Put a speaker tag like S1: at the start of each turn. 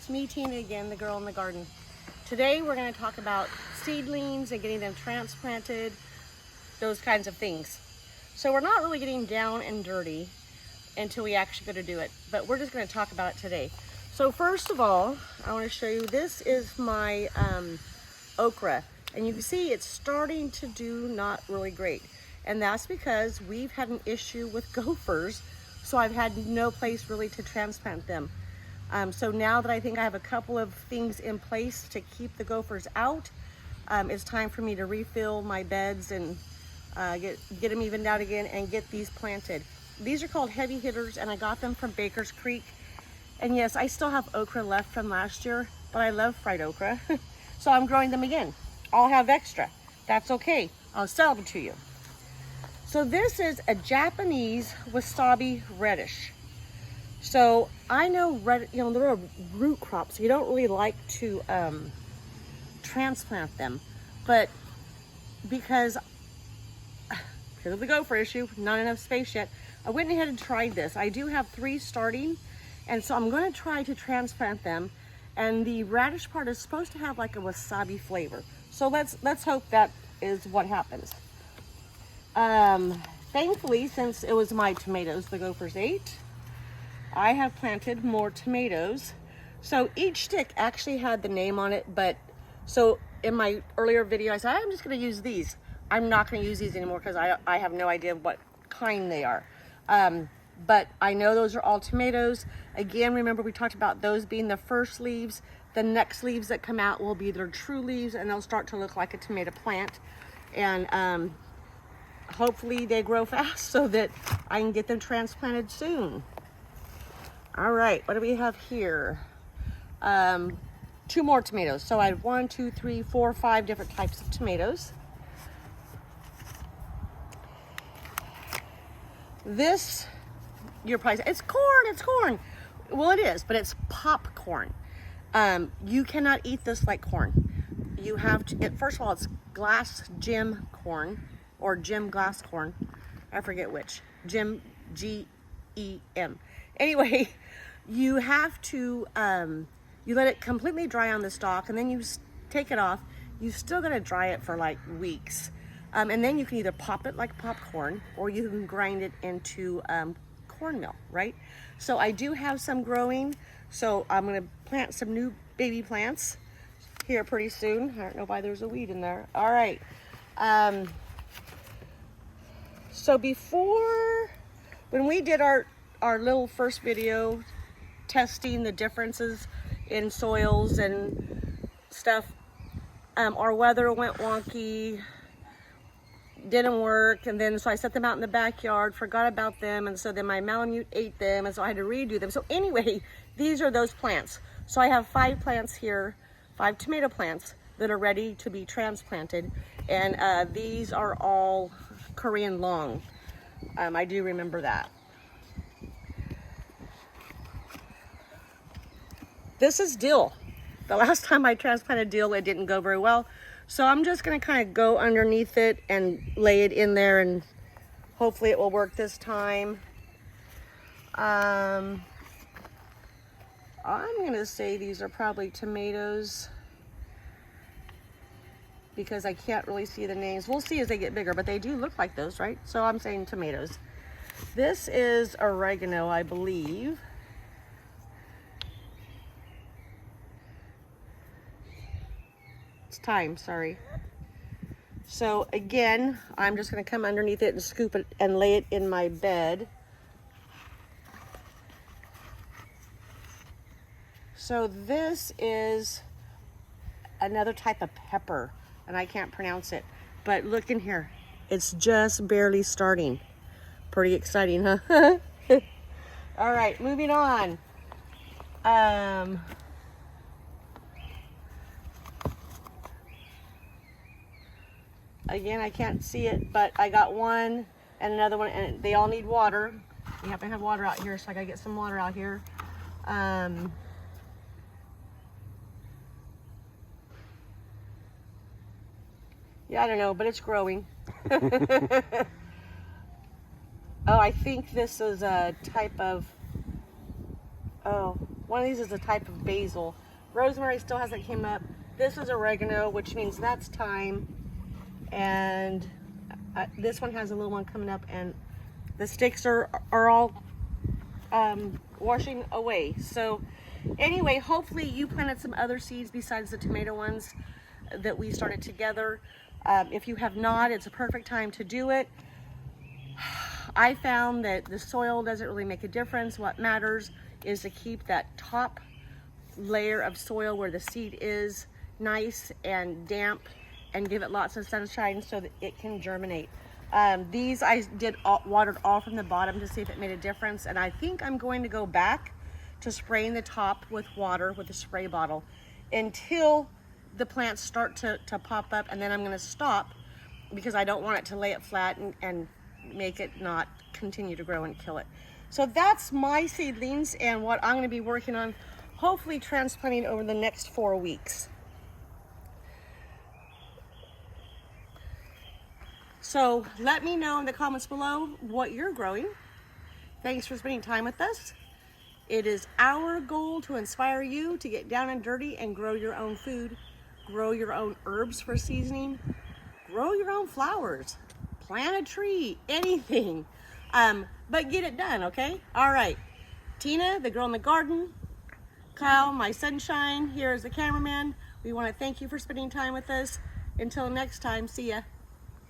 S1: It's me, Tina, again, the girl in the garden. Today we're going to talk about seedlings and getting them transplanted, those kinds of things. So we're not really getting down and dirty until we actually go to do it, but we're just going to talk about it today. So first of all, I want to show you, this is my okra, and you can see it's starting to do not really great. And that's because we've had an issue with gophers, so I've had no place really to transplant them. So now that I think I have a couple of things in place to keep the gophers out, it's time for me to refill my beds and get them evened out again and get these planted. These are called heavy hitters, and I got them from Baker's Creek. And yes, I still have okra left from last year, but I love fried okra. So I'm growing them again. I'll have extra. That's okay. I'll sell them to you. So this is a Japanese wasabi reddish. So I know they're a root crop, so you don't really like to transplant them. But because of the gopher issue, not enough space yet, I went ahead and tried this. I do have 3 starting, and so I'm going to try to transplant them. And the radish part is supposed to have like a wasabi flavor. So let's hope that is what happens. Thankfully, since it was my tomatoes the gophers ate, I have planted more tomatoes. So each stick actually had the name on it, but so in my earlier video, I said, I'm just gonna use these. I'm not gonna use these anymore because I have no idea what kind they are. But I know those are all tomatoes. Again, remember we talked about those being the first leaves. The next leaves that come out will be their true leaves, and they'll start to look like a tomato plant. And hopefully they grow fast so that I can get them transplanted soon. All right, what do we have here? 2 more tomatoes. So I had 1, 2, 3, 4, 5 different types of tomatoes. This, you're probably saying, it's corn. Well, it is, but it's popcorn. You cannot eat this like corn. You have to, first of all, it's glass gem corn, or gem glass corn. I forget which. Gem, G-E-M. Anyway, you have to, you let it completely dry on the stalk, and then you take it off. You still gotta dry it for like weeks. And then you can either pop it like popcorn, or you can grind it into cornmeal, right? So I do have some growing, so I'm gonna plant some new baby plants here pretty soon. I don't know why there's a weed in there. All right. So before, when we did our little first video testing the differences in soils and stuff, our weather went wonky, didn't work, and then so I set them out in the backyard, forgot about them, and so then my Malamute ate them, and so I had to redo them. So anyway, these are those plants. So I have 5 plants here, 5 tomato plants that are ready to be transplanted, and these are all Korean long. I do remember that. This is dill. The last time I transplanted dill, it didn't go very well. So I'm just gonna kind of go underneath it and lay it in there, and hopefully it will work this time. I'm gonna say these are probably tomatoes because I can't really see the names. We'll see as they get bigger, but they do look like those, right? So I'm saying tomatoes. This is oregano, I believe. It's thyme, sorry. So again, I'm just gonna come underneath it and scoop it and lay it in my bed. So this is another type of pepper, and I can't pronounce it, but look in here. It's just barely starting. Pretty exciting, huh? All right, moving on. Again, I can't see it, but I got one and another one, and they all need water. We have to have water out here, so I gotta get some water out here. Yeah, I don't know, but it's growing. Oh, I think this is a type of, oh, One of these is a type of basil. Rosemary still hasn't came up. This is oregano, which means that's thyme. And this one has a little one coming up, and the sticks are all washing away. So anyway, hopefully you planted some other seeds besides the tomato ones that we started together. If you have not, it's a perfect time to do it. I found that the soil doesn't really make a difference. What matters is to keep that top layer of soil where the seed is nice and damp, and give it lots of sunshine so that it can germinate. These I watered all from the bottom to see if it made a difference, and I think I'm going to go back to spraying the top with water with a spray bottle until the plants start to pop up, and then I'm going to stop because I don't want it to lay it flat and make it not continue to grow and kill it. So that's my seedlings and what I'm going to be working on, hopefully transplanting over the next 4 weeks. So let me know in the comments below what you're growing. Thanks for spending time with us. It is our goal to inspire you to get down and dirty and grow your own food, grow your own herbs for seasoning, grow your own flowers, plant a tree, anything, but get it done, okay? All right, Tina, the girl in the garden, Kyle, my sunshine, here is the cameraman. We want to thank you for spending time with us. Until next time, see ya.